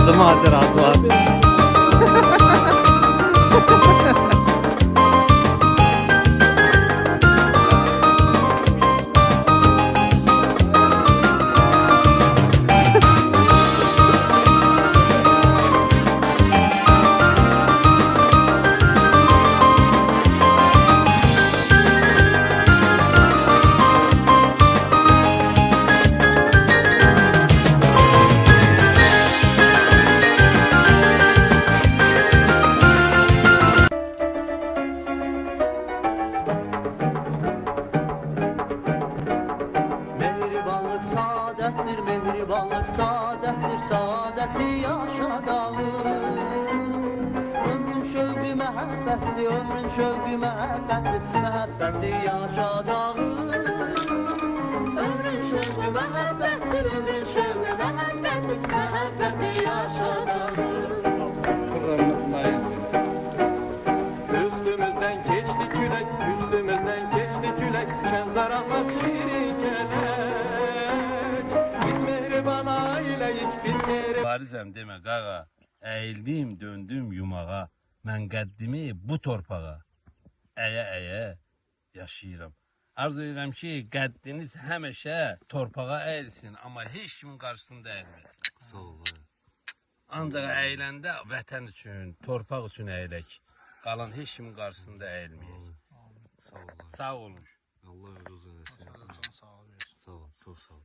Orada macerası var. Mehribanlık saadettir, mehribanlık saadettir, saadeti yaşadalım. Ömrün şövqü məhəbbətdir, ömrün şövqü məhəbbətdir, məhəbbəti yaşadalım. Ömrün şövqü məhəbbətdir, ömrün şövqü məhəbbətdir, məhəbbəti yaşadalım. Üstümüzden keçti külək, üstümüzden keçti külək, şən zarahat şirin kelək. Biz mehriban ailəyik, biz mehriban. Varizəm demə qağa, əyildim, döndüm yumağa, mən qəddimi bu torpağa, əyə yaşayıram. Arzu edirəm ki, qəddiniz həmişə torpağa əyilsin, amma heç kimin qarşısında əyilməsin. Sağ ol. Ancaq əyiləndə vətən üçün, torpaq üçün əyilək. Qalan heç kimin qarşısında əyilməyək. Sağ ol. Sağ olun. Allah razı olsun. Sağ ol. Sağ ol. Çok sağ ol.